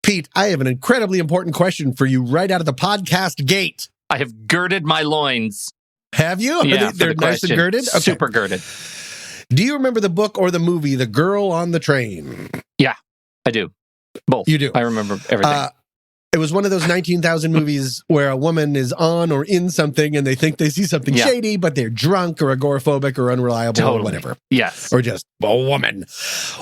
Pete, I have an incredibly important question for you right out of the podcast gate. I have girded my loins. Have you? Yeah, They're nice and girded? Okay. Super girded. Do you remember the book or the movie, The Girl on the Train? Yeah, I do. Both. You do? I remember everything. It was one of those 19,000 movies where a woman is on or in something and they think they see something shady, but they're drunk or agoraphobic or unreliable or whatever. Yes. Or just a woman.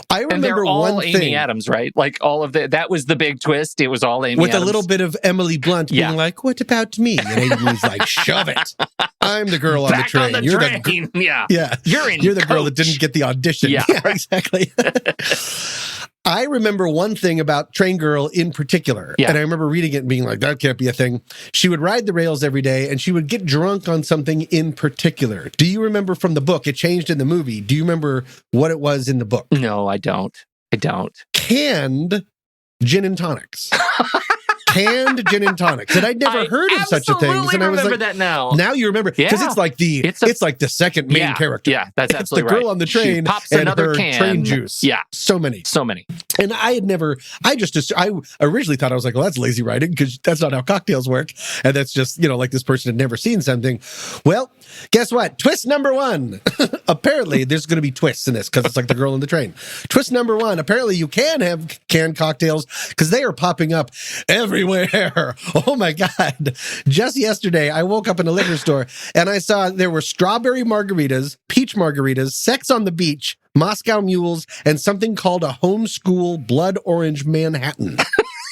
I remember and they're all one Amy thing. Adams, right? Like all of that was the big twist. It was all Amy with Adams. a little bit of Emily Blunt being like, what about me? And Amy's like, shove it. I'm the girl on Back the train. On the You're train. Yeah. You're the girl that didn't get the audition. Yeah, exactly. I remember one thing about Train Girl in particular, and I remember reading it and being like, that can't be a thing. She would ride the rails every day, and she would get drunk on something in particular. Do you remember from the book? It changed in the movie. Do you remember what it was in the book? No, I don't. Canned gin and tonics. Canned gin and tonics. And I'd never heard of such a thing. And I was like, that now. Now you remember. Because it's like it's like the second main character. Yeah, that's absolutely right. It's the girl on the train she pops and another her can. Train juice. Yeah. So many. And I originally thought, I was like, well, that's lazy writing because that's not how cocktails work. And that's just, like this person had never seen something. Well, guess what? Twist number one. Apparently, there's going to be twists in this because it's like the girl on the train. Twist number one. Apparently, you can have canned cocktails because they are popping up everywhere. Oh my God. Just yesterday, I woke up in a liquor store and I saw there were strawberry margaritas, peach margaritas, sex on the beach, Moscow mules, and something called a homeschool blood orange Manhattan.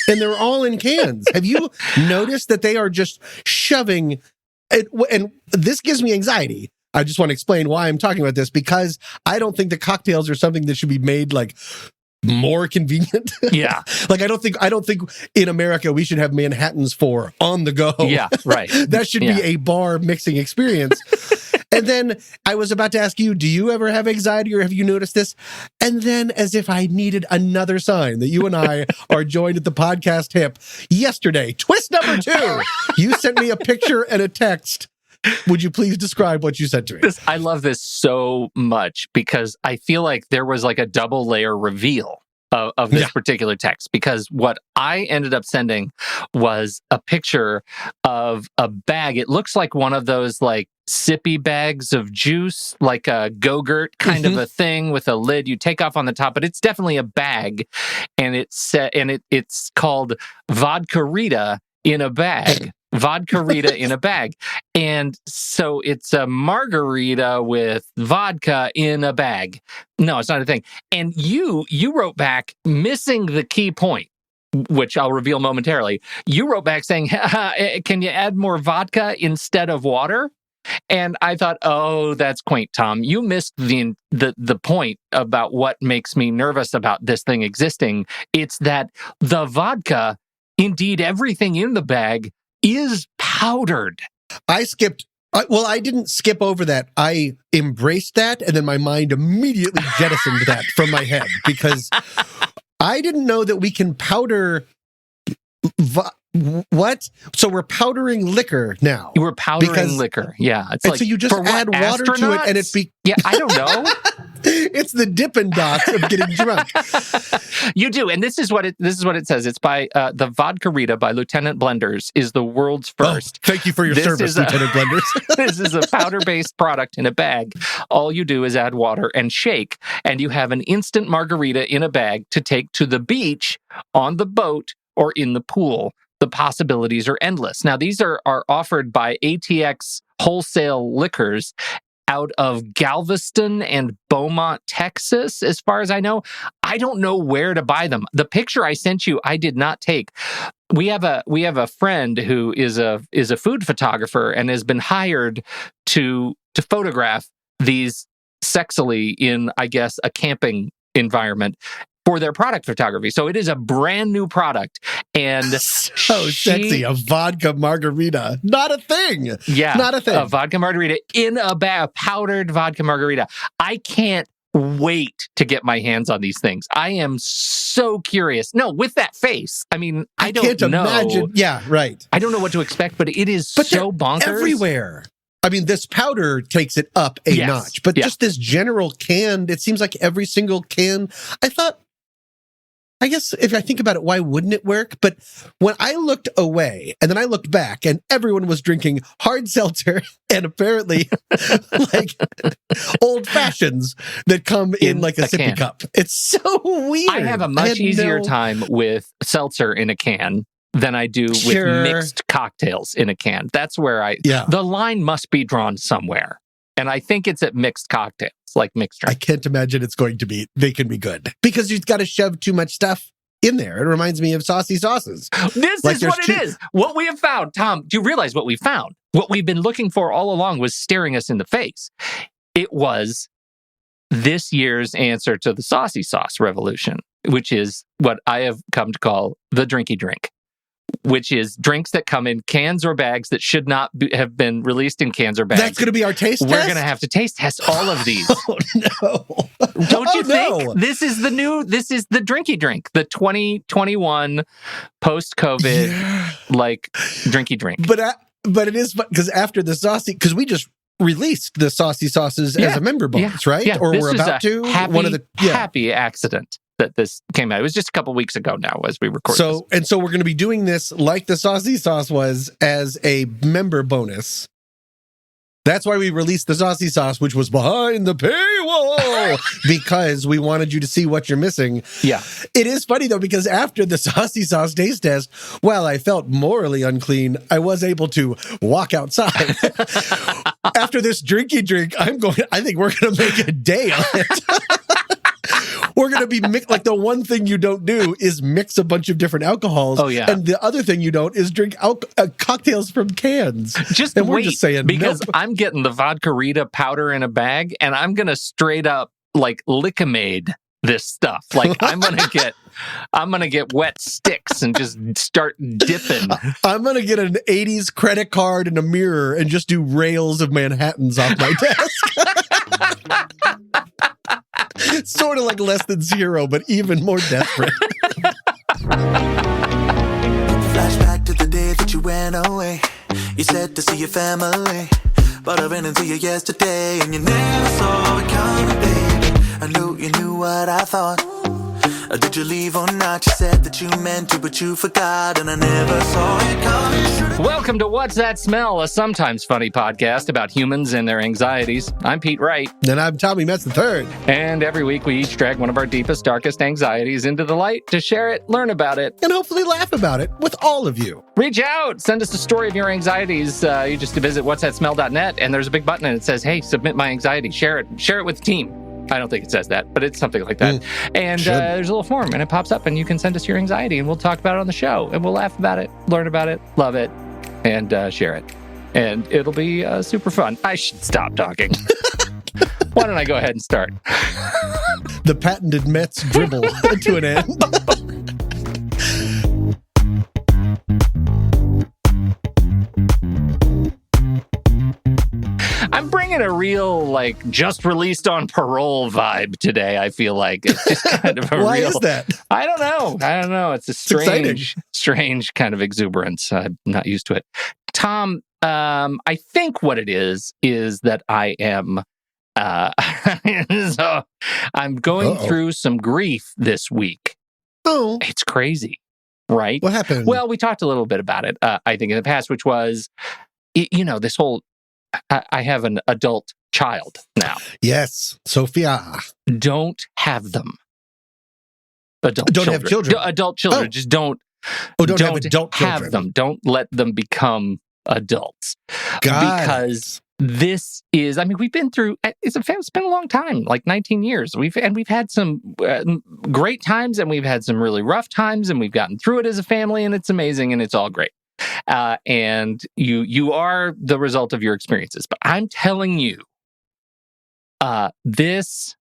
And they're all in cans. Have you noticed that they are just shoving it? And this gives me anxiety. I just want to explain why I'm talking about this, because I don't think that cocktails are something that should be made like more convenient. Yeah. Like I don't think in America we should have Manhattans for on the go. Yeah, right. That should be a bar mixing experience. And then I was about to ask you, do you ever have anxiety or have you noticed this? And then as if I needed another sign that you and I are joined at the podcast hip yesterday, twist number 2, you sent me a picture and a text. Would you please describe what you said to me? I love this so much because I feel like there was like a double layer reveal of this particular text, because what I ended up sending was a picture of a bag. It looks like one of those like sippy bags of juice, like a Go-Gurt kind of a thing with a lid you take off on the top, but it's definitely a bag, and it's called Vodka Rita in a bag. Vodka Rita in a bag. And so it's a margarita with vodka in a bag. No, it's not a thing. And you wrote back missing the key point, which I'll reveal momentarily. You wrote back saying, can you add more vodka instead of water? And I thought, oh, that's quaint, Tom. You missed the point about what makes me nervous about this thing existing. It's that the vodka, indeed everything in the bag, is powdered. I didn't skip over that. I embraced that, and then my mind immediately jettisoned that from my head, because I didn't know that we can powder... What? So we're powdering liquor now. You were powdering liquor. Yeah. It's like, so you just add water to it and it Yeah, I don't know. It's the Dippin' Dots of getting drunk. You do. And this is what it says. It's by the Vodka Rita by Lieutenant Blenders is the world's first. Oh, thank you for your service, Lieutenant Blenders. This is a powder-based product in a bag. All you do is add water and shake, and you have an instant margarita in a bag to take to the beach, on the boat, or in the pool. The possibilities are endless. Now, these are offered by ATX Wholesale Liquors out of Galveston and Beaumont, Texas, as far as I know. I don't know where to buy them. The picture I sent you, I did not take. We have a friend who is a food photographer and has been hired to photograph these sexily in, I guess, a camping environment for their product photography. So it is a brand new product. And so sexy, a vodka margarita. Not a thing. Yeah. Not a thing. A vodka margarita in a bag, powdered vodka margarita. I can't wait to get my hands on these things. I am so curious. No, with that face. I mean, I don't know. Imagine. Yeah, right. I don't know what to expect, but it is so bonkers. Everywhere. I mean, this powder takes it up a notch, but just this general canned, it seems like every single can. I thought I guess if I think about it, why wouldn't it work? But when I looked away and then I looked back and everyone was drinking hard seltzer and apparently like old fashions that come in like a sippy cup. It's so weird. I have a much easier time with seltzer in a can than I do with mixed cocktails in a can. That's where the line must be drawn somewhere. And I think it's at mixed cocktails, like mixed drinks. I can't imagine they can be good. Because you've got to shove too much stuff in there. It reminds me of saucy sauces. This is what it is. What we have found, Tom, do you realize what we found? What we've been looking for all along was staring us in the face. It was this year's answer to the saucy sauce revolution, which is what I have come to call the drinky-drink. Which is drinks that come in cans or bags that should not have been released in cans or bags. That's going to be our taste test? We're going to have to taste test all of these. Oh, no. Don't you think? This is the drinky drink, the 2021 post-COVID, like drinky drink. But it is, because after the saucy, because we just released the saucy sauces as a member bonus, right? Yeah. Or we're about to. Happy accident that this came out. It was just a couple weeks ago now as we recorded this. So we're going to be doing this like the saucy sauce was as a member bonus. That's why we released the saucy sauce, which was behind the paywall, because we wanted you to see what you're missing. Yeah. It is funny, though, because after the saucy sauce taste test, while I felt morally unclean, I was able to walk outside. After this drinky drink, I think we're going to make a day on it. We're going to be like the one thing you don't do is mix a bunch of different alcohols. Oh, yeah. And the other thing you don't is drink cocktails from cans. We're just saying, because nope. I'm getting the vodka Rita powder in a bag and I'm going to straight up like lick-a-made this stuff. Like I'm going to get wet sticks and just start dipping. I'm going to get an 80s credit card and a mirror and just do rails of Manhattans off my desk. Sort of like Less Than Zero, but even more desperate. Flashback to the day that you went away. You said to see your family, but I ran into you yesterday, and you never saw it coming, baby. I knew you knew what I thought. Did you leave or not? You said that you meant to, but you forgot, and I never saw it coming. Welcome to What's That Smell, a sometimes funny podcast about humans and their anxieties. I'm Pete Wright. And I'm Tommy Metz III. And every week we each drag one of our deepest, darkest anxieties into the light to share it, learn about it, and hopefully laugh about it with all of you. Reach out. Send us a story of your anxieties. You just visit whatsthatsmell.net, and there's a big button and it says, hey, submit my anxiety. Share it with the team. I don't think it says that, but it's something like that. And there's a little form, and it pops up, and you can send us your anxiety, and we'll talk about it on the show, and we'll laugh about it, learn about it, love it, and share it. And it'll be super fun. I should stop talking. Why don't I go ahead and start? The patented Mets dribble to an end. I'm bringing a real, like, just released on parole vibe today, I feel like. It's just kind of a Why is that? I don't know. It's a strange kind of exuberance. I'm not used to it. Tom, I think what it is that I am... so I'm going through some grief this week. Oh. It's crazy, right? What happened? Well, we talked a little bit about it, I think, in the past, which was, this whole... I have an adult child now. Yes, Sophia. Don't have them. Have children. Adult children. Just don't. Don't have adult have children. them. Don't let them become adults. Because this is. I mean, we've been through. It's been a long time, like 19 years. We've had some great times, and we've had some really rough times, and we've gotten through it as a family, and it's amazing, and it's all great. And you are the result of your experiences. But I'm telling you, this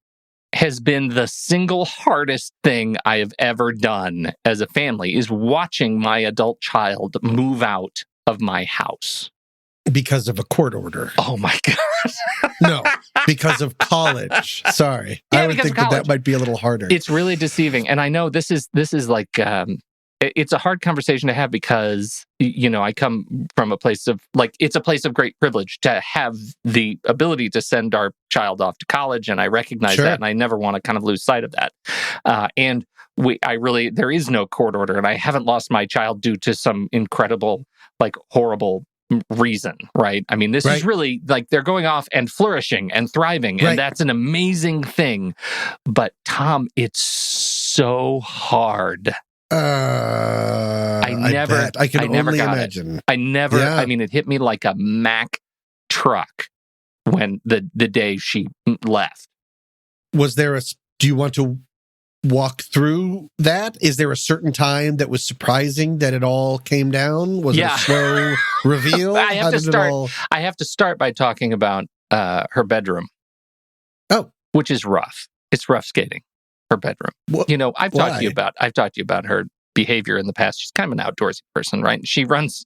has been the single hardest thing I have ever done as a family, is watching my adult child move out of my house. Because of a court order. Oh my God. No, because of college. Sorry. Yeah, I would think that might be a little harder. It's really deceiving. And I know this is like... it's a hard conversation to have because, I come from a place of, like, it's a place of great privilege to have the ability to send our child off to college. And I recognize that. And I never want to kind of lose sight of that. And there is no court order, and I haven't lost my child due to some incredible, like, horrible reason, right? I mean, this is really like they're going off and flourishing and thriving, and that's an amazing thing. But Tom, it's so hard. I never imagine. I mean, it hit me like a Mack truck when the day she left. Was there do you want to walk through that? Is there a certain time that was surprising that it all came down? Was it a slow reveal? I have to start by talking about her bedroom. Oh, which is rough. It's rough skating. Her bedroom. I've talked to you about her behavior in the past. She's kind of an outdoorsy person, right? She runs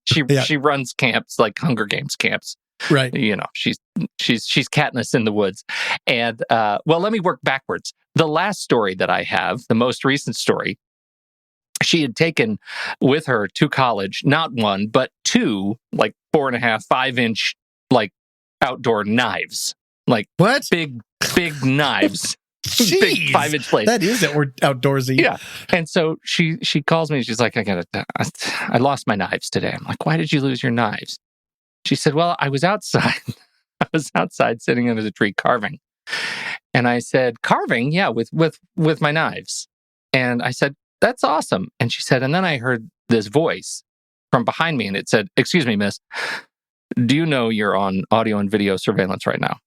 camps, like Hunger Games camps. Right. She's Katniss in the woods. And let me work backwards. The last story that I have, the most recent story, she had taken with her to college, not one, but two, like 4.5, 5-inch, like outdoor knives. Like what? Big knives. Jeez, big 5-inch blades. That is outdoorsy. Yeah. And so she calls me. She's like, I lost my knives today. I'm like, why did you lose your knives? She said, well, I was outside. I was outside sitting under the tree carving. And I said, carving? Yeah, with my knives. And I said, that's awesome. And she said, and then I heard this voice from behind me, and it said, excuse me, miss, do you know you're on audio and video surveillance right now?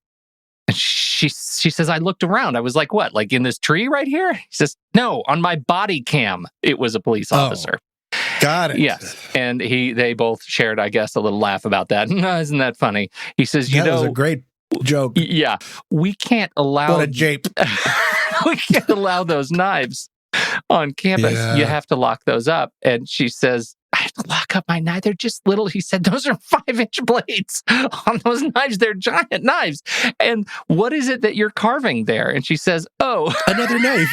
And she says, I looked around. I was like, what? Like in this tree right here? He says, no, on my body cam. It was a police officer. Got it. Yes. And they both shared, I guess, a little laugh about that. Isn't that funny? He says, that was a great joke. Yeah. We can't allow... What a jape. We can't allow those knives on campus. Yeah. You have to lock those up. And she says, I have to lock up my knife. They're just little. He said, those are 5-inch blades on those knives. They're giant knives. And what is it that you're carving there? And she says, oh. Another knife.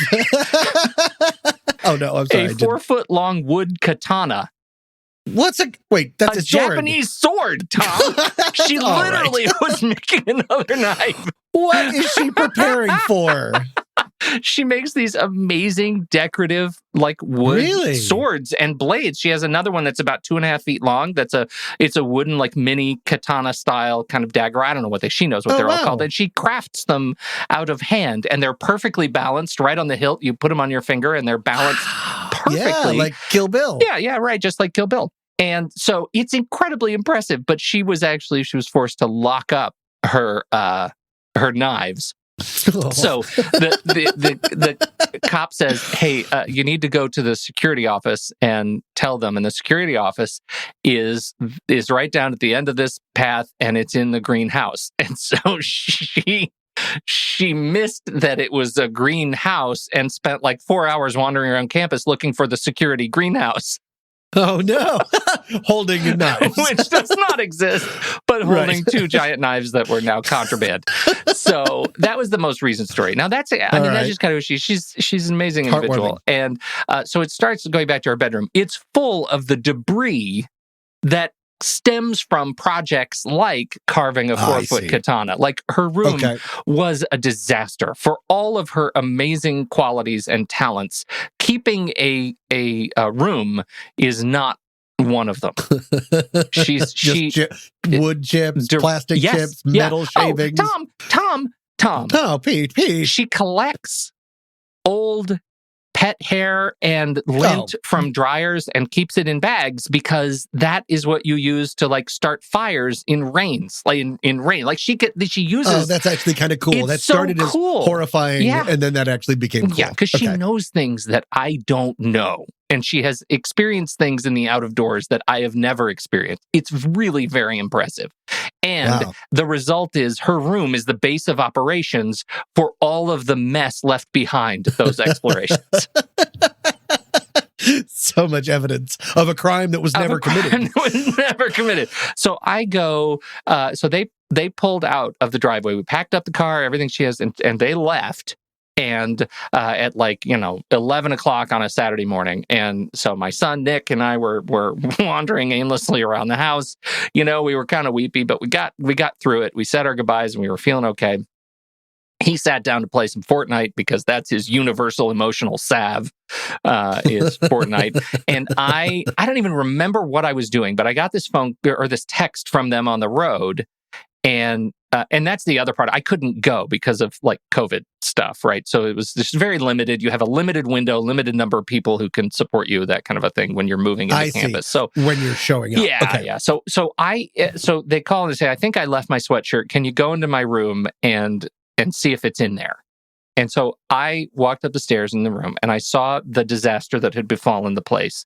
Oh, no, I'm sorry. A 4-foot-long wood katana. That's a sword. Japanese sword, Tom. She literally was making another knife. What is she preparing for? She makes these amazing decorative, like, wood swords and blades. She has another one that's about 2.5 feet long. It's a wooden, like, mini katana style kind of dagger. I don't know she knows what they're all called. And she crafts them out of hand, and they're perfectly balanced right on the hilt. You put them on your finger, and they're balanced perfectly. Yeah, like Kill Bill. Yeah, right, just like Kill Bill. And so it's incredibly impressive. But she was forced to lock up her knives. So the cop says, hey, you need to go to the security office and tell them. And the security office is right down at the end of this path, and it's in the greenhouse. And so she missed that it was a greenhouse and spent like 4 hours wandering around campus looking for the security greenhouse. Oh, no. Holding knives. Which does not exist, but holding two giant knives that were now contraband. So that was the most recent story. Now, that's just kind of who she's an amazing individual. And so it starts going back to her bedroom. It's full of the debris that stems from projects like carving a 4-foot katana. Like, her room was a disaster. For all of her amazing qualities and talents, keeping a room is not one of them. Wood chips, plastic chips, metal shavings. Tom. Oh, Pete. She collects old pet hair and lint from dryers and keeps it in bags because that is what you use to, like, start fires in rains, like in rain. Like, she uses. Oh, that's actually kind of cool. That started as horrifying, and then that actually became cool. Yeah, because she knows things that I don't know. And she has experienced things in the out of doors that I have never experienced. It's really very impressive. And the result is her room is the base of operations for all of the mess left behind those explorations. So much evidence of a crime that was never committed. So I go, so they pulled out of the driveway. We packed up the car, everything she has, and they left. And at 11 o'clock on a Saturday morning. And so my son, Nick, and I were wandering aimlessly around the house. We were kind of weepy, but we got through it. We said our goodbyes and we were feeling okay. he sat down to play some Fortnite because that's his universal emotional salve, is Fortnite. And I don't even remember what I was doing, but I got this phone or this text from them on the road. And that's the other part. I couldn't go because of like COVID stuff, right? So it was just very limited. You have a limited window, limited number of people who can support you, that kind of a thing when you're moving into campus. So when you're showing up, yeah. So they call and say, I think I left my sweatshirt. Can you go into my room and see if it's in there? And so I walked up the stairs in the room and I saw the disaster that had befallen the place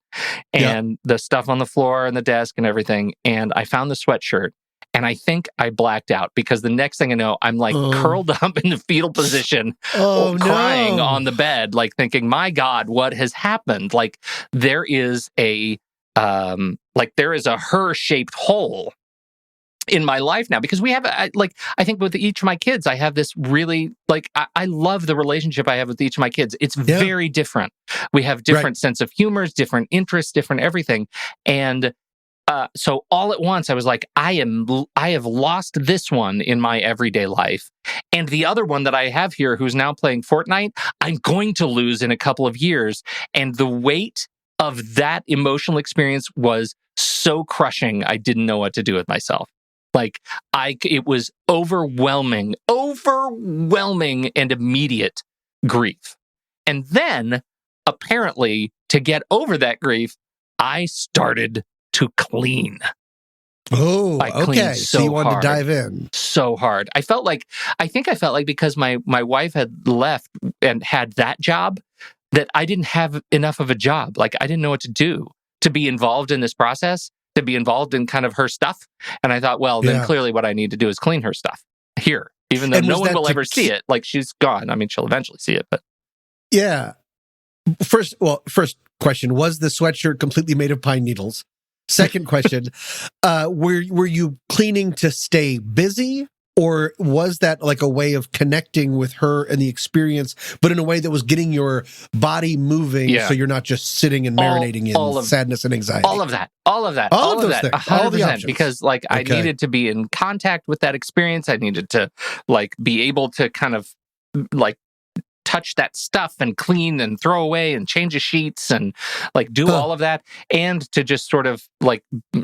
and the stuff on the floor and the desk and everything. And I found the sweatshirt. And I think I blacked out because the next thing I know, I'm like curled up in the fetal position, crying on the bed, like thinking, my God, what has happened? Like there is a her-shaped hole in my life now, because we have, I think with each of my kids, I have this really, I love the relationship I have with each of my kids. It's very different. We have different sense of humors, different interests, different everything. And so all at once, I was like, I have lost this one in my everyday life. And the other one that I have here, who's now playing Fortnite, I'm going to lose in a couple of years. And the weight of that emotional experience was so crushing, I didn't know what to do with myself. It was overwhelming and immediate grief. And then, apparently, to get over that grief, I started to clean. Oh, okay. So you wanted to dive in. So hard. I think I felt like because my wife had left and had that job, that I didn't have enough of a job. Like I didn't know what to do to be involved in this process, to be involved in kind of her stuff. And I thought, well, then clearly what I need to do is clean her stuff here, even though no one will ever see it. Like she's gone. I mean, she'll eventually see it, but. Yeah. First question, was the sweatshirt completely made of pine needles? Second question, were you cleaning to stay busy, or was that like a way of connecting with her and the experience, but in a way that was getting your body moving so you're not just sitting and marinating in sadness and anxiety? All of that. 100%. Because I needed to be in contact with that experience. I needed to be able to kind of touch that stuff and clean and throw away and change the sheets and do all of that, and to just sort of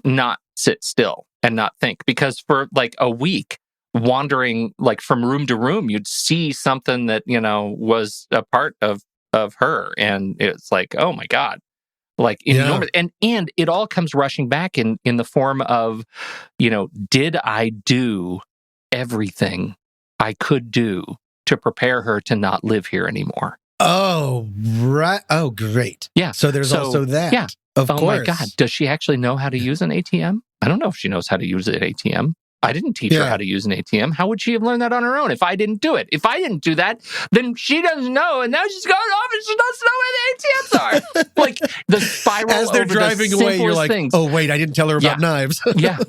not sit still and not think, because for a week wandering from room to room, you'd see something that was a part of her, and it's oh my God, enormous. And it all comes rushing back in the form of did I do everything I could do to prepare her to not live here anymore? Oh, right. Oh, great. Yeah. So there's also that. Yeah. Of course. Oh my God. Does she actually know how to use an ATM? I don't know if she knows how to use an ATM. I didn't teach her how to use an ATM. How would she have learned that on her own if I didn't do it? If I didn't do that, then she doesn't know, and now she's going off and she doesn't know where the ATMs are. The spiral as they're over driving the away, you're like, things. oh wait, I didn't tell her about knives. Yeah.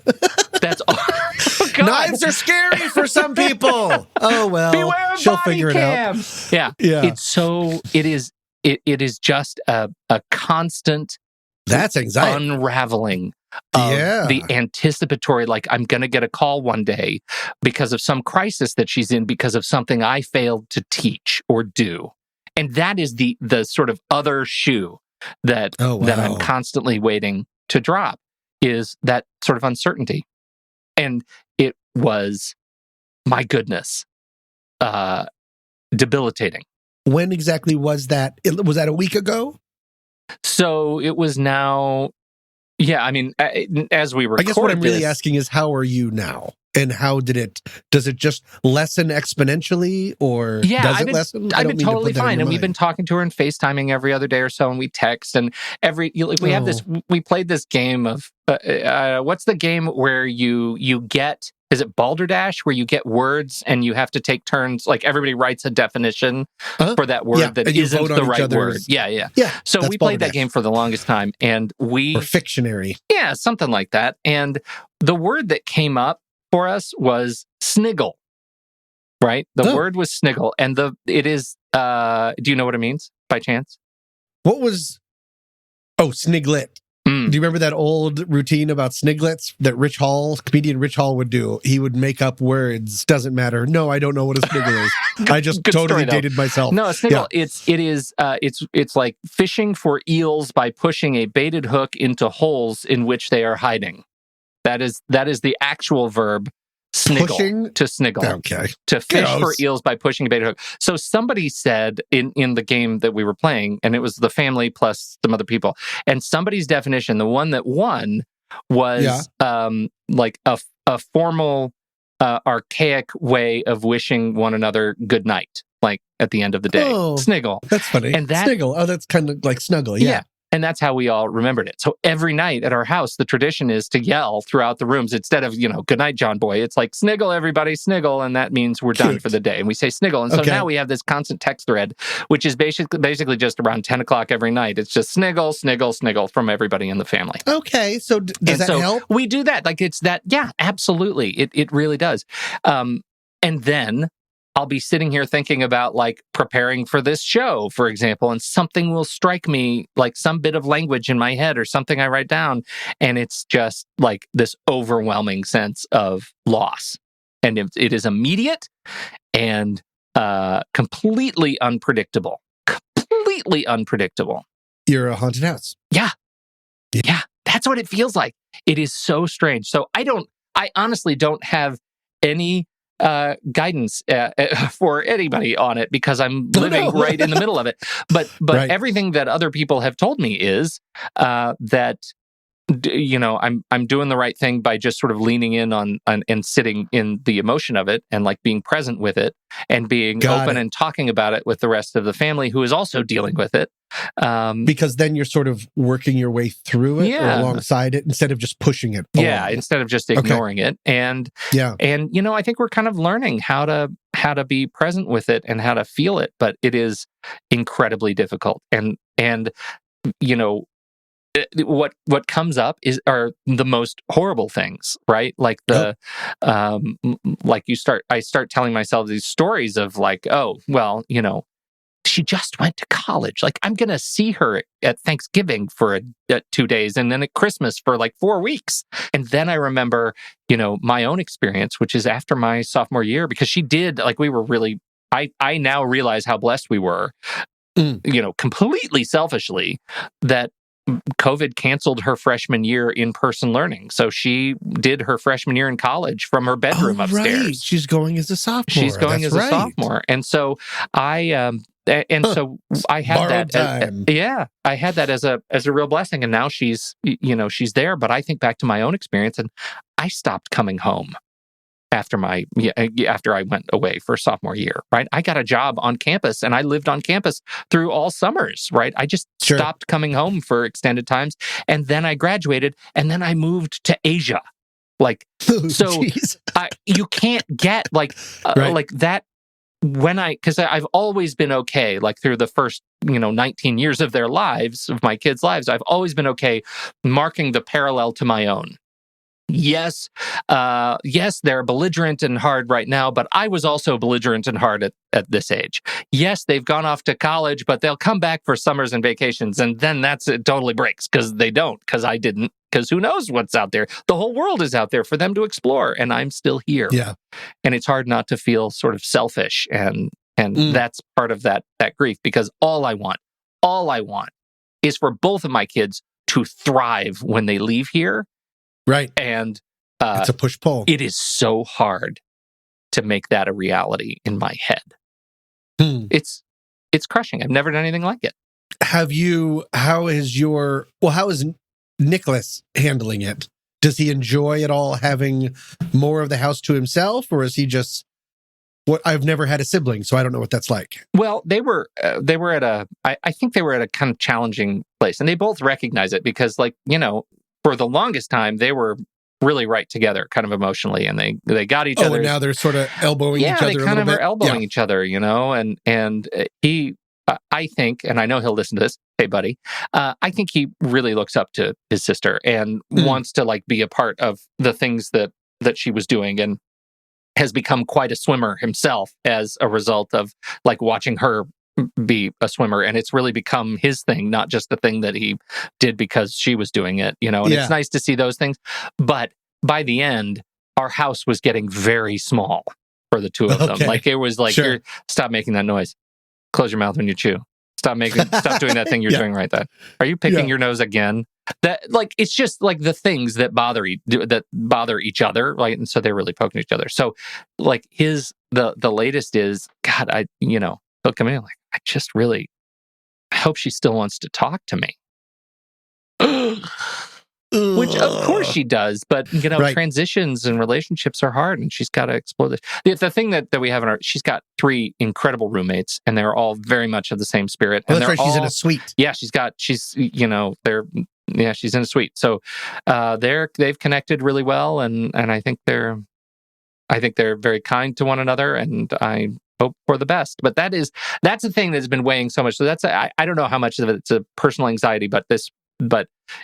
That's all. Oh, knives are scary for some people. Oh well, beware of she'll body figure cam. it out. Yeah. It is just a constant that's anxiety unraveling of the anticipatory, I'm going to get a call one day because of some crisis that she's in because of something I failed to teach or do. And that is the sort of other shoe that I'm constantly waiting to drop, is that sort of uncertainty. And it was, my goodness, debilitating. When exactly was that? Was that a week ago? So it was now, I mean, as we recorded, I guess what I'm really asking is, how are you now? And how does it just lessen exponentially, or does it lessen? I've been totally fine. And we've been talking to her and FaceTiming every other day or so, and we text, and we have this, we played this game of, what's the game where you get, is it Balderdash, where you get words and you have to take turns, everybody writes a definition for that word that isn't the right word. Yeah. So we played that game for the longest time, and or Fictionary. Yeah, something like that. And the word that came up for us was sniggle, right? The word was sniggle, and it is, do you know what it means by chance? What was, sniglet. Do you remember that old routine about sniglets that comedian Rich Hall would do? He would make up words. Doesn't matter. No, I don't know what a sniggle is. I just totally dated myself. No, a sniggle. Yeah. It's like fishing for eels by pushing a baited hook into holes in which they are hiding. That is the actual verb. Sniggle, to sniggle. Okay. To fish for eels by pushing a bait hook. So somebody said in the game that we were playing, and it was the family plus some other people, and somebody's definition, the one that won, was like a formal, archaic way of wishing one another good night, like at the end of the day. Sniggle. That's funny. And sniggle. Oh, that's kind of like snuggle. Yeah. And that's how we all remembered it. So every night at our house, the tradition is to yell throughout the rooms instead of, good night, John Boy. It's like, sniggle, everybody, sniggle. And that means we're done for the day. And we say sniggle. And so now we have this constant text thread, which is basically just around 10 o'clock every night. It's just sniggle, sniggle, sniggle from everybody in the family. Okay. So does that help? We do that. Like it's that. Yeah, absolutely. It really does. And then I'll be sitting here thinking about like preparing for this show, for example, and something will strike me, like some bit of language in my head or something I write down. And it's just like this overwhelming sense of loss. And it is immediate and completely unpredictable. Completely unpredictable. You're a haunted house. Yeah. That's what it feels like. It is so strange. So I honestly don't have any guidance for anybody on it because I'm living right in the middle of it. But everything that other people have told me is that I'm doing the right thing by just sort of leaning in on and sitting in the emotion of it and like being present with it and being open and talking about it with the rest of the family who is also dealing with it. Because then you're sort of working your way through it or alongside it instead of just pushing it forward. Yeah, instead of just ignoring it. And I think we're kind of learning how to be present with it and how to feel it, but it is incredibly difficult. And what comes up are the most horrible things, right? Like I start telling myself these stories of like, she just went to college. Like, I'm going to see her at Thanksgiving for 2 days and then at Christmas for like 4 weeks. And then I remember, my own experience, which is after my sophomore year, because she did, like, we were really, I now realize how blessed we were, completely selfishly, that COVID canceled her freshman year in-person learning. So she did her freshman year in college from her bedroom upstairs. Right. She's going as a sophomore. She's going as a sophomore. And so I had that. I had that as a real blessing. And now she's there. But I think back to my own experience, and I stopped coming home after I went away for sophomore year, right? I got a job on campus and I lived on campus through all summers, right? I just stopped coming home for extended times. And then I graduated and then I moved to Asia. Like, you can't get like that because I've always been okay, like through the first, 19 years of their lives, of my kids' lives, I've always been okay marking the parallel to my own. Yes, they're belligerent and hard right now, but I was also belligerent and hard at this age. Yes, they've gone off to college, but they'll come back for summers and vacations, and then it totally breaks because they don't, because I didn't, because who knows what's out there? The whole world is out there for them to explore, and I'm still here. Yeah, and it's hard not to feel sort of selfish, and that's part of that grief, because all I want is for both of my kids to thrive when they leave here. Right. And it's a push-pull. It is so hard to make that a reality in my head. It's crushing. I've never done anything like it. How is Nicholas handling it? Does he enjoy at all having more of the house to himself, or is he just I've never had a sibling, so I don't know what that's like. Well, I think they were at a kind of challenging place, and they both recognize it because, for the longest time, they were really right together, kind of emotionally, and they got each other. And now they're sort of elbowing each other a little bit. Yeah, they kind of are elbowing each other, and he, I think, and I know he'll listen to this, hey, buddy, I think he really looks up to his sister and wants to, be a part of the things that she was doing, and has become quite a swimmer himself as a result of, watching her be a swimmer, and it's really become his thing, not just the thing that he did because she was doing it, and it's nice to see those things. But by the end, our house was getting very small for the two of them. Like it was like, Sure. stop making that noise. Close your mouth when you chew. Stop doing that thing you're doing right there. Are you picking your nose again? That, like, it's just like the things that bother each other, right? And so they're really poking each other. So like the latest is, God, he'll come in like, I hope she still wants to talk to me. Which of course she does, but transitions and relationships are hard, and she's got to explore this. The thing that we have she's got 3 incredible roommates, and they're all very much of the same spirit. Well, and that's right. She's in a suite. Yeah, she's in a suite. So they've connected really well, and I think they're very kind to one another, and I hope for the best. But that's the thing that's been weighing so much. So I don't know how much of it's a personal anxiety, but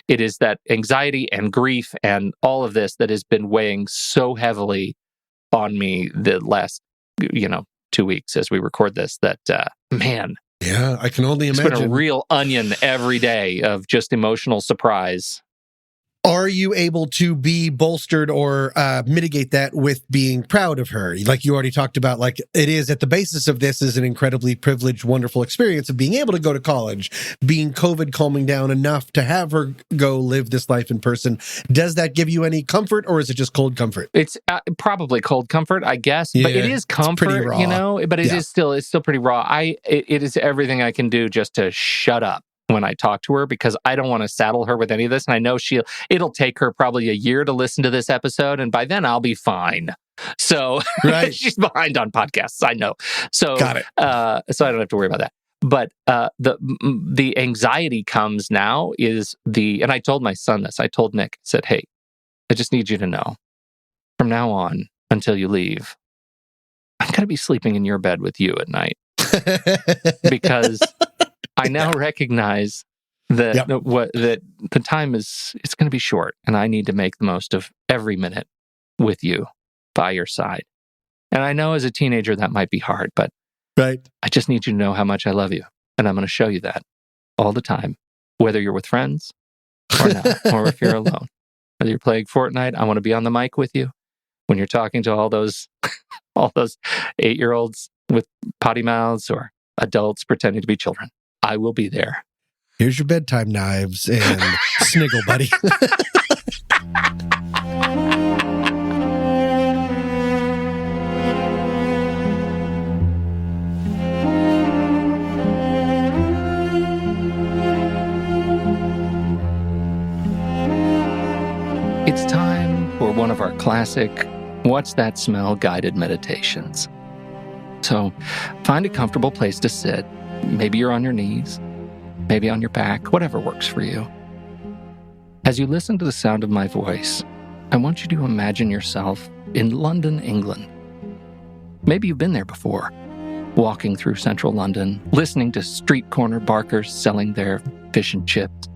it is that anxiety and grief and all of this that has been weighing so heavily on me the last 2 weeks as we record this, that man. Yeah, I can only imagine. It's been a real onion every day of just emotional surprise. Are you able to be bolstered or mitigate that with being proud of her? Like you already talked about, like it is at the basis of this is an incredibly privileged, wonderful experience of being able to go to college, being COVID calming down enough to have her go live this life in person. Does that give you any comfort, or is it just cold comfort? It's probably cold comfort, I guess, but it is comfort, but it's still pretty raw. It is everything I can do just to shut up when I talk to her, because I don't want to saddle her with any of this. And I know it'll take her probably a year to listen to this episode, and by then I'll be fine. So she's behind on podcasts, I know. So got it. So I don't have to worry about that. But the anxiety comes now and I told my son this. I told Nick, I said, hey, I just need you to know, from now on until you leave, I'm going to be sleeping in your bed with you at night. Because I now recognize that that the time it's going to be short, and I need to make the most of every minute with you by your side. And I know as a teenager that might be hard, but I just need you to know how much I love you, and I'm going to show you that all the time, whether you're with friends or not, or if you're alone. Whether you're playing Fortnite, I want to be on the mic with you. When you're talking to all those 8-year-olds with potty mouths or adults pretending to be children, I will be there. Here's your bedtime knives and sniggle, buddy. It's time for one of our classic What's That Smell guided meditations. So find a comfortable place to sit. Maybe you're on your knees, maybe on your back, whatever works for you. As you listen to the sound of my voice, I want you to imagine yourself in London, England. Maybe you've been there before, walking through central London, listening to street corner barkers selling their fish and chips,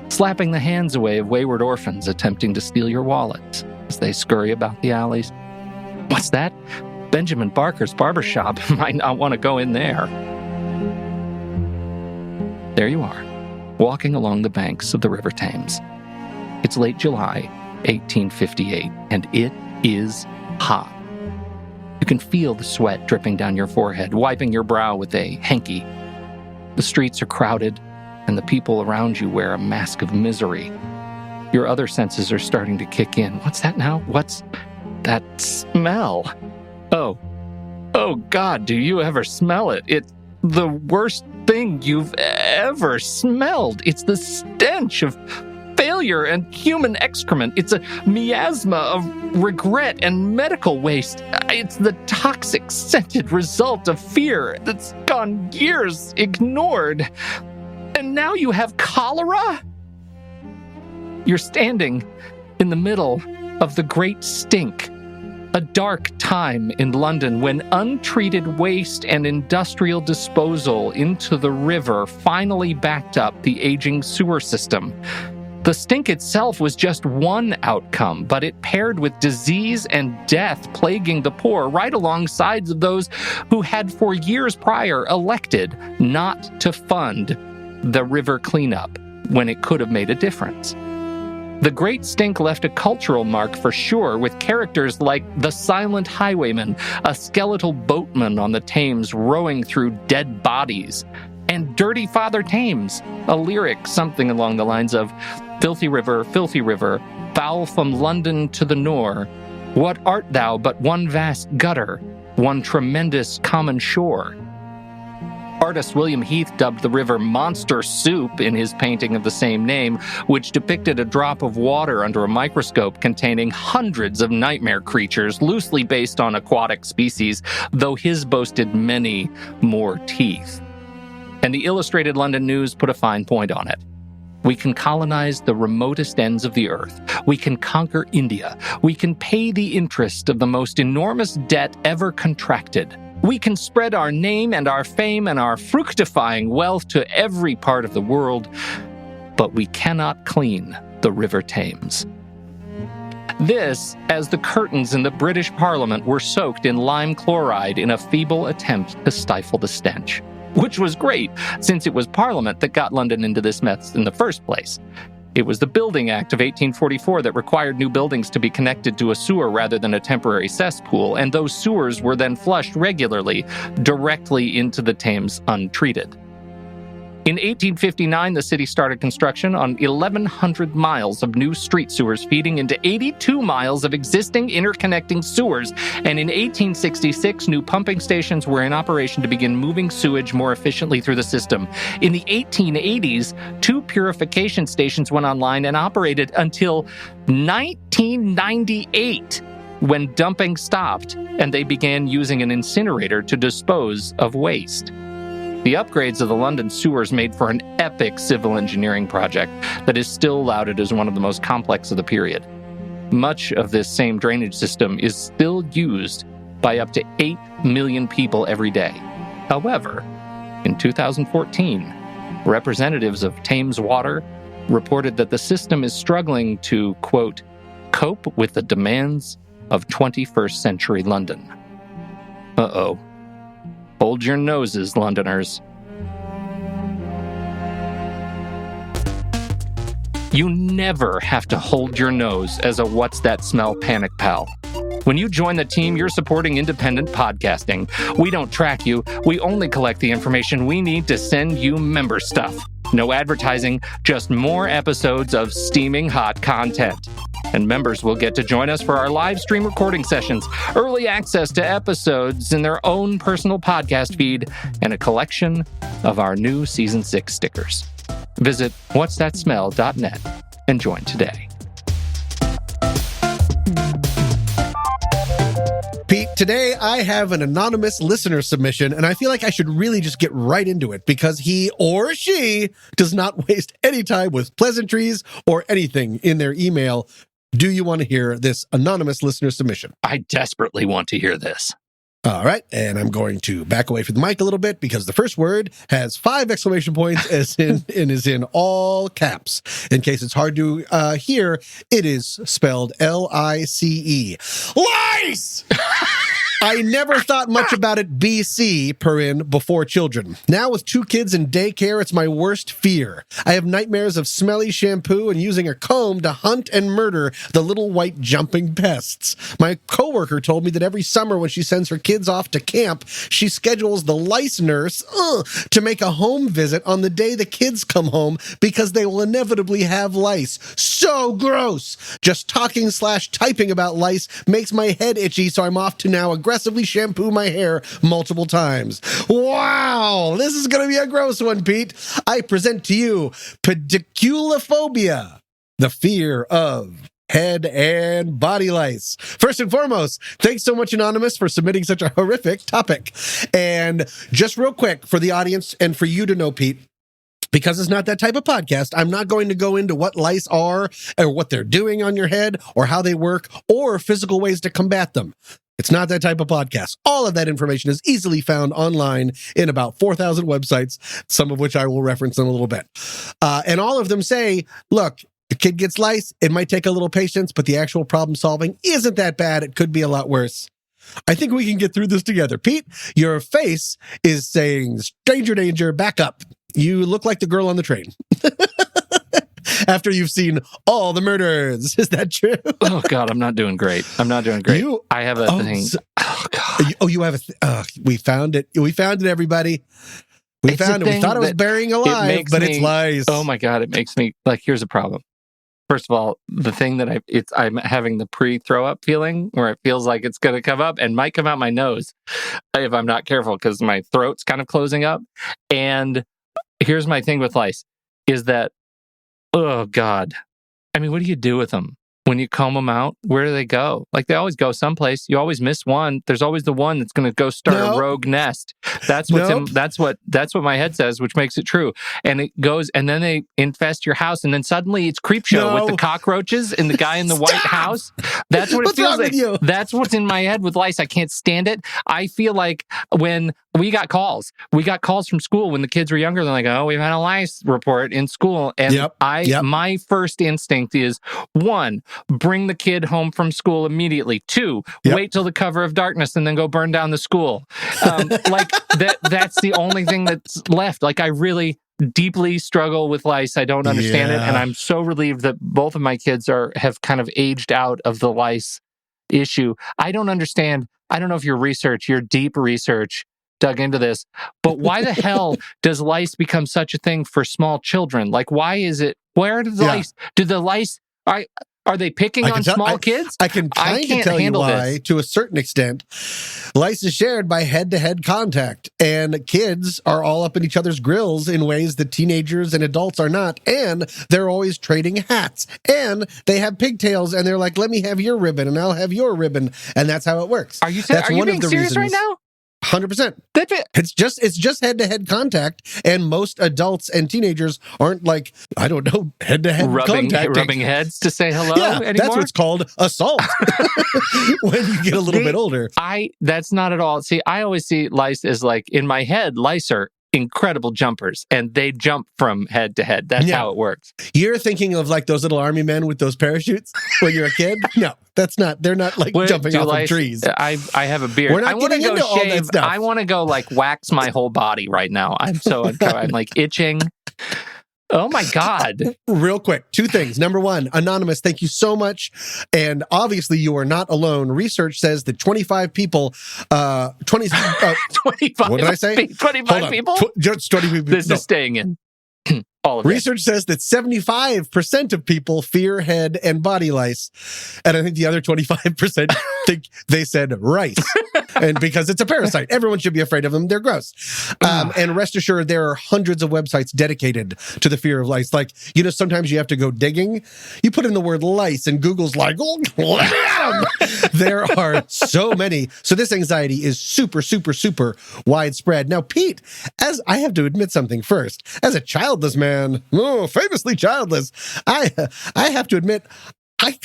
slapping the hands away of wayward orphans attempting to steal your wallets as they scurry about the alleys. What's that? Benjamin Barker's barbershop. Might not want to go in there. There you are, walking along the banks of the River Thames. It's late July, 1858, and it is hot. You can feel the sweat dripping down your forehead, wiping your brow with a hanky. The streets are crowded, and the people around you wear a mask of misery. Your other senses are starting to kick in. What's that now? What's that smell? Oh God, do you ever smell it? It's the worst thing you've ever smelled. It's the stench of failure and human excrement. It's a miasma of regret and medical waste. It's the toxic, scented result of fear that's gone years ignored. And now you have cholera? You're standing in the middle of the Great Stink, a dark time in London when untreated waste and industrial disposal into the river finally backed up the aging sewer system. The stink itself was just one outcome, but it paired with disease and death plaguing the poor right alongside of those who had for years prior elected not to fund the river cleanup when it could have made a difference. The Great Stink left a cultural mark for sure, with characters like the Silent Highwayman, a skeletal boatman on the Thames rowing through dead bodies, and Dirty Father Thames, a lyric something along the lines of, filthy river, foul from London to the Nore, what art thou but one vast gutter, one tremendous common shore? Artist William Heath dubbed the river Monster Soup in his painting of the same name, which depicted a drop of water under a microscope containing hundreds of nightmare creatures loosely based on aquatic species, though his boasted many more teeth. And the Illustrated London News put a fine point on it. We can colonize the remotest ends of the earth. We can conquer India. We can pay the interest of the most enormous debt ever contracted. We can spread our name and our fame and our fructifying wealth to every part of the world, but we cannot clean the River Thames. This, as the curtains in the British Parliament were soaked in lime chloride in a feeble attempt to stifle the stench. Which was great, since it was Parliament that got London into this mess in the first place. It was the Building Act of 1844 that required new buildings to be connected to a sewer rather than a temporary cesspool, and those sewers were then flushed regularly, directly into the Thames untreated. In 1859, the city started construction on 1,100 miles of new street sewers feeding into 82 miles of existing interconnecting sewers, and in 1866, new pumping stations were in operation to begin moving sewage more efficiently through the system. In the 1880s, 2 purification stations went online and operated until 1998, when dumping stopped and they began using an incinerator to dispose of waste. The upgrades of the London sewers made for an epic civil engineering project that is still lauded as one of the most complex of the period. Much of this same drainage system is still used by up to 8 million people every day. However, in 2014, representatives of Thames Water reported that the system is struggling to, quote, cope with the demands of 21st century London. Uh-oh. Hold your noses, Londoners. You never have to hold your nose as a What's That Smell panic pal. When you join the team, you're supporting independent podcasting. We don't track you. We only collect the information we need to send you member stuff. No advertising, just more episodes of steaming hot content. And members will get to join us for our live stream recording sessions, early access to episodes in their own personal podcast feed, and a collection of our new Season 6 stickers. Visit whatsthatsmell.net and join today. Pete, today I have an anonymous listener submission, and I feel like I should really just get right into it because he or she does not waste any time with pleasantries or anything in their email. Do you want to hear this anonymous listener submission? I desperately want to hear this. All right, and I'm going to back away from the mic a little bit because the first word has 5 exclamation points as in and is in all caps. In case it's hard to hear, it is spelled L-I-C-E. Lice! I never thought much about it BC, before children. Now with 2 kids in daycare, it's my worst fear. I have nightmares of smelly shampoo and using a comb to hunt and murder the little white jumping pests. My coworker told me that every summer when she sends her kids off to camp, she schedules the lice nurse to make a home visit on the day the kids come home because they will inevitably have lice. So gross! Just talking/typing about lice makes my head itchy, so I'm off to now aggressively shampoo my hair multiple times. Wow, this is going to be a gross one, Pete. I present to you pediculophobia, the fear of head and body lice. First and foremost, thanks so much, Anonymous, for submitting such a horrific topic. And just real quick for the audience and for you to know, Pete, because it's not that type of podcast, I'm not going to go into what lice are or what they're doing on your head or how they work or physical ways to combat them. It's not that type of podcast. All of that information is easily found online in about 4,000 websites, some of which I will reference in a little bit. And all of them say, look, A kid gets lice, it might take a little patience, but the actual problem solving isn't that bad. It could be a lot worse. I think we can get through this together. Pete, your face is saying, stranger danger, back up. You look like the girl on the train. After you've seen all the murders. Is that true? Oh, God, I'm not doing great. I have a thing. You have a we found it. We found it, everybody. We found it. We thought it was burying alive, but it's lice. Oh, my God, it makes me, like, here's a problem. First of all, the thing that I'm having the pre-throw up feeling where it feels like it's going to come up and might come out my nose if I'm not careful because my throat's kind of closing up. And here's my thing with lice is that, oh God, I mean, what do you do with them? When you comb them out, where do they go? Like they always go someplace. You always miss one. There's always the one that's going to go start a rogue nest. That's what my head says, which makes it true. And it goes, and then they infest your house, and then suddenly it's Creepshow with the cockroaches and the guy in the White House. That's what it feels like. That's what's in my head with lice. I can't stand it. I feel like when we got calls from school when the kids were younger. They're like, "Oh, we've had a lice report in school," and my first instinct is 1. Bring the kid home from school immediately. 2, wait till the cover of darkness and then go burn down the school. Like that's the only thing that's left. Like I really deeply struggle with lice. I don't understand it. And I'm so relieved that both of my kids have kind of aged out of the lice issue. I don't understand. I don't know if your deep research dug into this, but why the hell does lice become such a thing for small children? Like, why is it, where do the lice, are they picking on small kids? I can kind of tell you why, to a certain extent. Lice is shared by head-to-head contact, and kids are all up in each other's grills in ways that teenagers and adults are not, and they're always trading hats, and they have pigtails, and they're like, let me have your ribbon, and I'll have your ribbon, and that's how it works. Are you being serious right now? 100%. It's just head-to-head contact, and most adults and teenagers aren't like, I don't know, head-to-head contact. Rubbing heads to say hello anymore? That's what's called assault when you get a little bit older. That's not at all. See, I always see lice as like, in my head, lice are incredible jumpers, and they jump from head to head. That's how it works. You're thinking of like those little army men with those parachutes when you're a kid? No, that's not. They're not like jumping off of trees. I have a beard. I want to go shave. I want to go like wax my whole body right now. I'm so uncomfortable. I'm like itching. Oh my God. Real quick, 2 things. Number 1, Anonymous, thank you so much. And obviously you are not alone. Research says that 25 people, 25, what did I say? 25 people? Just 20 people. This is staying in. All of Research says that 75% of people fear head and body lice. And I think the other 25% think they said rice. And because it's a parasite, everyone should be afraid of them. They're gross. And rest assured, there are hundreds of websites dedicated to the fear of lice. Like, sometimes you have to go digging. You put in the word lice and Google's like, oh, there are so many. So this anxiety is super, super, super widespread. Now, Pete, as I have to admit something first, as a childless man, famously childless, I have to admit, I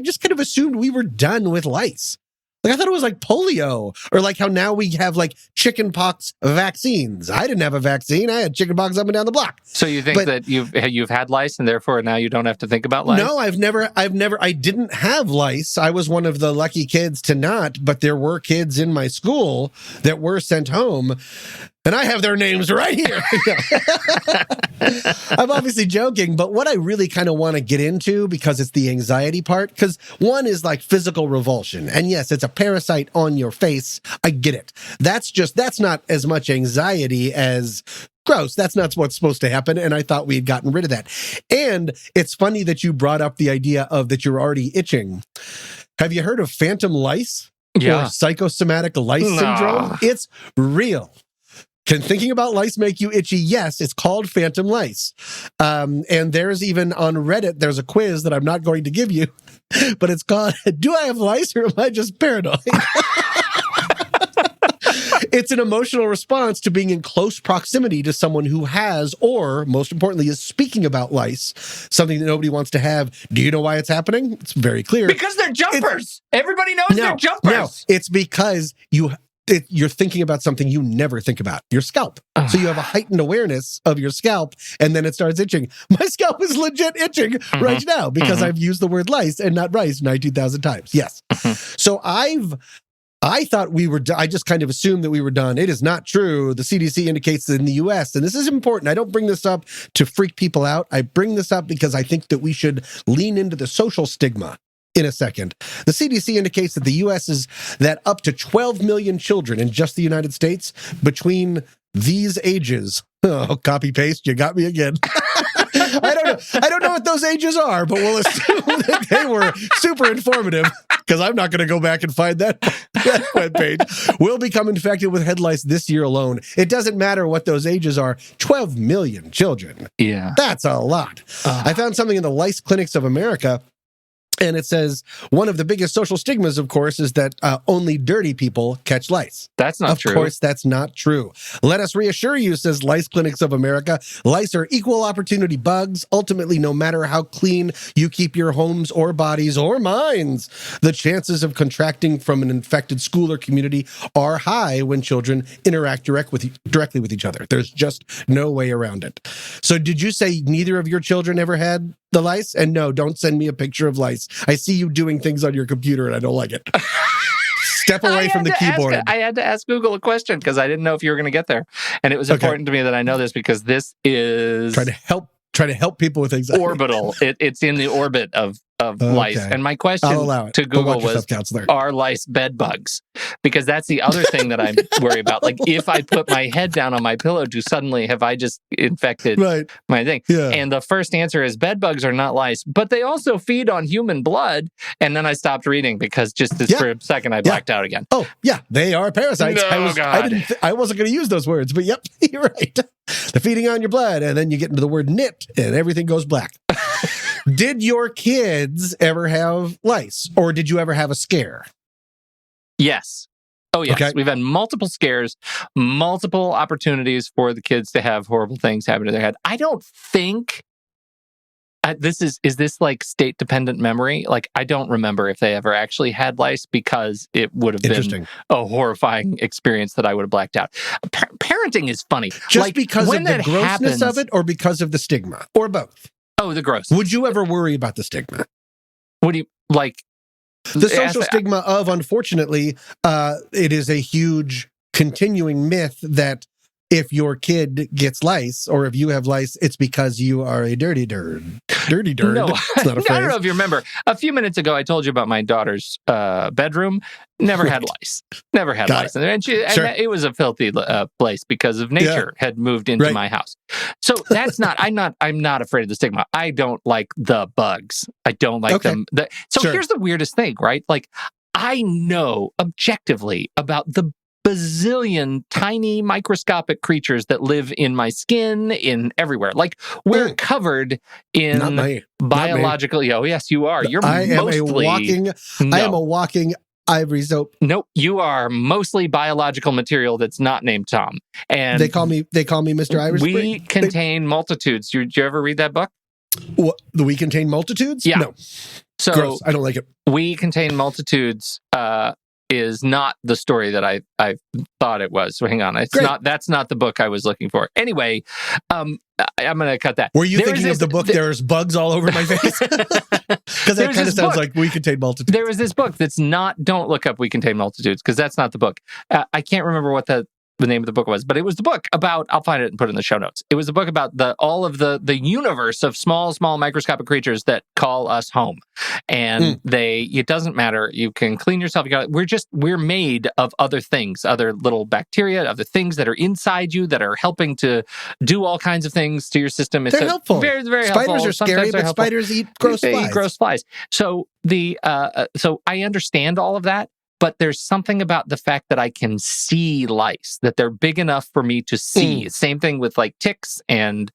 just kind of assumed we were done with lice. Like, I thought it was like polio, or like how now we have like chickenpox vaccines. I didn't have a vaccine. I had chickenpox up and down the block. So you think that you've had lice and therefore now you don't have to think about lice? No, I didn't have lice. I was one of the lucky kids to not, but there were kids in my school that were sent home. And I have their names right here. I'm obviously joking, but what I really kind of want to get into, because it's the anxiety part, because one is like physical revulsion. And yes, it's a parasite on your face. I get it. That's not as much anxiety as gross. That's not what's supposed to happen. And I thought we had gotten rid of that. And it's funny that you brought up the idea of that you're already itching. Have you heard of phantom lice? Yeah. Or psychosomatic lice syndrome? It's real. Can thinking about lice make you itchy? Yes, it's called phantom lice. And there's even on Reddit, there's a quiz that I'm not going to give you, but it's called, do I have lice or am I just paranoid? It's an emotional response to being in close proximity to someone who has, or most importantly, is speaking about lice, something that nobody wants to have. Do you know why it's happening? It's very clear. Because they're jumpers. Everybody knows they're jumpers. No, it's because you're thinking about something you never think about, your scalp. So you have a heightened awareness of your scalp, and then it starts itching. My scalp is legit itching right now because I've used the word lice and not rice 19,000 times. Yes. So I thought I just kind of assumed that we were done. It is not true. The CDC indicates that in the US, and this is important. I don't bring this up to freak people out. I bring this up because I think that we should lean into the social stigma in a second. The CDC indicates that the US is that up to 12 million children in just the United States between these ages. Oh, copy paste, you got me again. I don't know what those ages are, but we'll assume that they were super informative because I'm not going to go back and find that webpage. Will become infected with head lice this year alone. It doesn't matter what those ages are. 12 million children. Yeah. That's a lot. I found something in the Lice Clinics of America. And it says one of the biggest social stigmas, of course, is that only dirty people catch lice. That's not true. Of course, that's not true. Let us reassure you, says Lice Clinics of America, lice are equal opportunity bugs. Ultimately, no matter how clean you keep your homes or bodies or minds, the chances of contracting from an infected school or community are high when children interact directly with each other. There's just no way around it. So did you say neither of your children ever had the lice? And no, don't send me a picture of lice. I see you doing things on your computer and I don't like it. Step away from the keyboard. I had to ask Google a question because I didn't know if you were going to get there. And it was important to me that I know this because this is... Trying to help people with anxiety. Orbital. It's in the orbit of lice. And my question to Google was, are lice bed bugs? Because that's the other thing that I'm worried about. Like, if I put my head down on my pillow, have I just infected my thing? Yeah. And the first answer is bed bugs are not lice, but they also feed on human blood. And then I stopped reading because for a second I blacked out again. Oh, yeah. They are parasites. I wasn't going to use those words, but yep, you're right. They're feeding on your blood, and then you get into the word nit, and everything goes black. Did your kids ever have lice, or did you ever have a scare? Yes. Oh, yes. Okay. We've had multiple scares, multiple opportunities for the kids to have horrible things happen to their head. I don't think... is this like state-dependent memory? Like, I don't remember if they ever actually had lice because it would have been a horrifying experience that I would have blacked out. Parenting is funny. Just because of the grossness of it or because of the stigma? Or both? Oh, the gross. Would you ever worry about the stigma? What do you, like... The social stigma of, unfortunately, it is a huge continuing myth that if your kid gets lice, or if you have lice, it's because you are a dirty dird. Dirty dird. No, I don't know if you remember. A few minutes ago, I told you about my daughter's bedroom. Never had lice. Never had lice. And it was a filthy place because of nature had moved into my house. So that's not, I'm not afraid of the stigma. I don't like the bugs. I don't like them. Here's the weirdest thing, right? Like, I know objectively about the bazillion tiny microscopic creatures that live in my skin, in everywhere. Like, we're covered in biological... Oh, yes, you are. I am a walking ivory soap. Nope, you are mostly biological material that's not named Tom. And they call me Mr. Irish Spring. We contain multitudes. Did you ever read that book? What, the We Contain Multitudes? Yeah. No. So gross. I don't like it. We Contain Multitudes is not the story that I thought it was. So hang on. That's not the book I was looking for. Anyway, I'm going to cut that. Were you thinking of the book There's Bugs All Over My Face? Because that kind of sounds like We Contain Multitudes. There was this book that's not, don't look up We Contain Multitudes, because that's not the book. I can't remember what the name of the book was, but it was the book about, I'll find it and put it in the show notes. It was a book about all of the universe of small microscopic creatures that call us home. And it doesn't matter. You can clean yourself. We're made of other things, other little bacteria, other things that are inside you that are helping to do all kinds of things to your system. They're helpful. Very, very helpful. Spiders are scary, but spiders eat gross flies. They eat gross flies. So so I understand all of that. But there's something about the fact that I can see lice, that they're big enough for me to see. Same thing with like ticks, and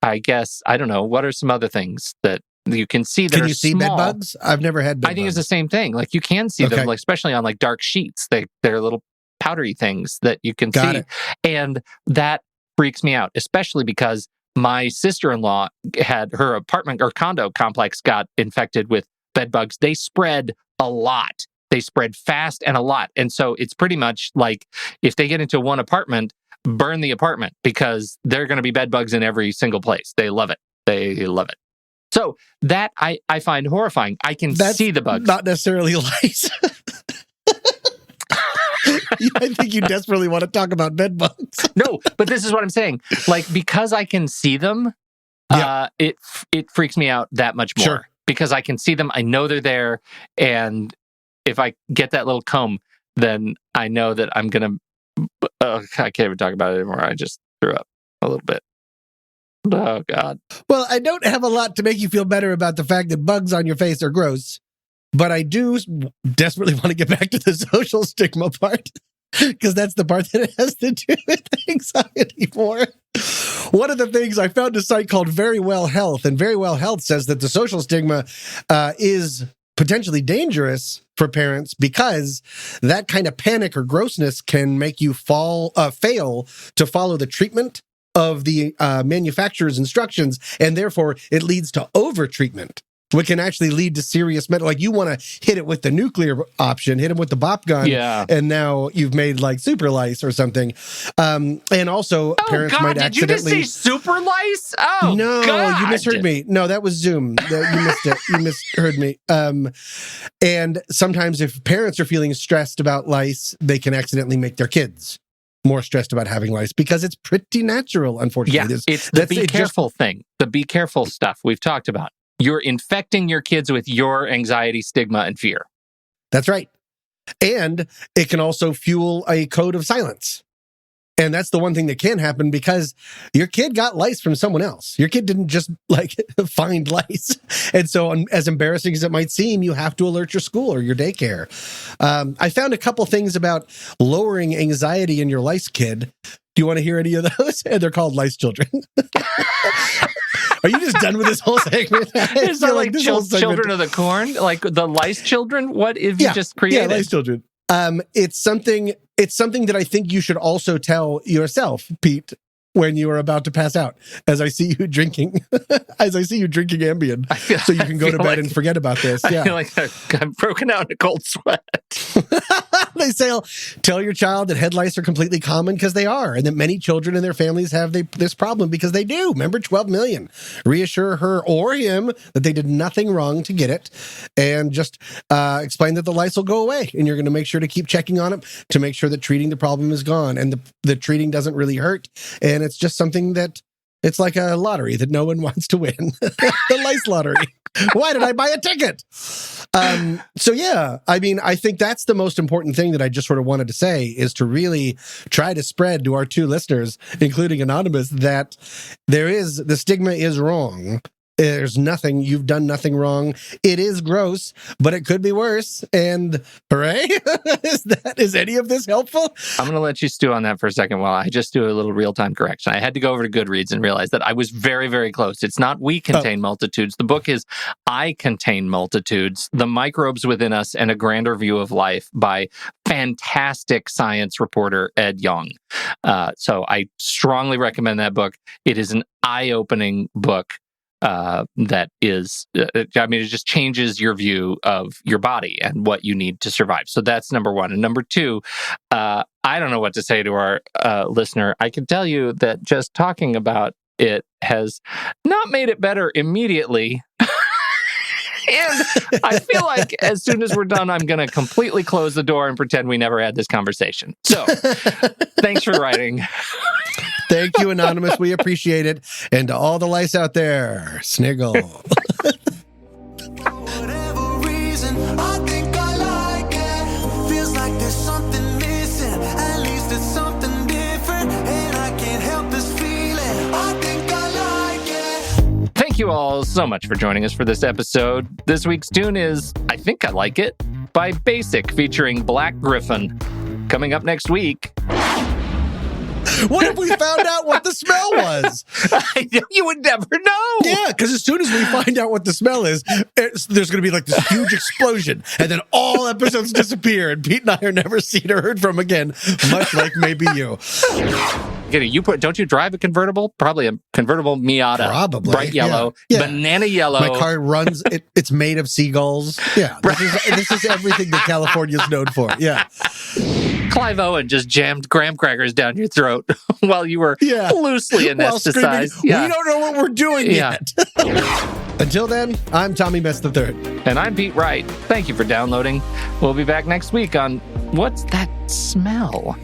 I guess, I don't know, what are some other things that you can see that are small? Can you see bed bugs? I've never had bed bugs. I think it's the same thing. Like, you can see them, like, especially on like dark sheets. They're little powdery things that you can see. And that freaks me out, especially because my sister-in-law had her apartment or condo complex got infected with bed bugs. They spread a lot. they spread fast and a lot. And so it's pretty much like if they get into one apartment, burn the apartment because there are going to be bed bugs in every single place. They love it. They love it. So that I find horrifying. I can see the bugs. Not necessarily lice. I think you desperately want to talk about bed bugs. No, but this is what I'm saying. Like, because I can see them, it freaks me out that much more. Sure. Because I can see them, I know they're there, and if I get that little comb, then I know that I'm gonna. I can't even talk about it anymore. I just threw up a little bit. Oh God. Well, I don't have a lot to make you feel better about the fact that bugs on your face are gross, but I do desperately want to get back to the social stigma part, because that's the part that it has to do with anxiety more. One of the things, I found a site called Very Well Health, and Very Well Health says that the social stigma is potentially dangerous for parents because that kind of panic or grossness can make you fail to follow the treatment of the manufacturer's instructions, and therefore it leads to over-treatment, which can actually lead to serious medical. Like, you want to hit it with the nuclear option, hit him with the bop gun, and now you've made like super lice or something. And also, parents might accidentally. Did you just say super lice? Oh no, God. You misheard me. No, that was Zoom. You missed it. You misheard me. And sometimes, if parents are feeling stressed about lice, they can accidentally make their kids more stressed about having lice, because it's pretty natural, unfortunately. Yeah, it's the be careful thing. The be careful stuff we've talked about. You're infecting your kids with your anxiety, stigma, and fear. That's right. And it can also fuel a code of silence. And that's the one thing that can happen, because your kid got lice from someone else. Your kid didn't just find lice. And so, as embarrassing as it might seem, you have to alert your school or your daycare. I found a couple things about lowering anxiety in your lice kid. Do you want to hear any of those? And they're called lice children. Are you just done with this whole segment? Is that like children of the corn? Like the lice children? What have you just created? Yeah, lice children. It's something that I think you should also tell yourself, Pete, when you are about to pass out. As I see you drinking Ambien, so you can go to bed and forget about this. I feel like I'm broken out in a cold sweat. They say, tell your child that head lice are completely common, because they are, and that many children and their families have this problem because they do. Remember, 12 million. Reassure her or him that they did nothing wrong to get it, and just explain that the lice will go away, and you're going to make sure to keep checking on it to make sure that treating the problem is gone, and the treating doesn't really hurt, and it's just something that it's like a lottery that no one wants to win. The lice lottery. Why did I buy a ticket? So yeah, I mean, I think that's the most important thing that I just sort of wanted to say, is to really try to spread to our two listeners, including Anonymous, that the stigma is wrong. There's nothing, you've done nothing wrong. It is gross, but it could be worse. And hooray! Is any of this helpful? I'm going to let you stew on that for a second while I just do a little real-time correction. I had to go over to Goodreads and realize that I was very, very close. It's not We Contain Multitudes. The book is I Contain Multitudes, The Microbes Within Us and a Grander View of Life, by fantastic science reporter Ed Yong. So I strongly recommend that book. It is an eye-opening book. That is, it just changes your view of your body and what you need to survive. So that's number one. And number two, I don't know what to say to our listener. I can tell you that just talking about it has not made it better immediately. And I feel like as soon as we're done, I'm going to completely close the door and pretend we never had this conversation. So thanks for writing. Thank you, Anonymous. We appreciate it. And to all the lice out there, sniggle. Whatever reason, I think I like it. Feels like there's something missing. At least it's something different. And I can't help this feeling. I think I like it. Thank you all so much for joining us for this episode. This week's tune is I Think I Like It by Basic, featuring Black Griffin. Coming up next week. What if we found out what the smell was? You would never know. Yeah, because as soon as we find out what the smell is, there's going to be like this huge explosion, and then all episodes disappear, and Pete and I are never seen or heard from again, much like maybe you. kidding. Don't you drive a convertible? Probably a convertible Miata. Probably. Bright yellow, banana yellow. My car runs, it's made of seagulls. Yeah. This is everything that California's known for. Yeah. Clive Owen just jammed graham crackers down your throat while you were loosely anesthetized. We don't know what we're doing yet. Until then, I'm Tommy Mess III. And I'm Pete Wright. Thank you for downloading. We'll be back next week on What's That Smell?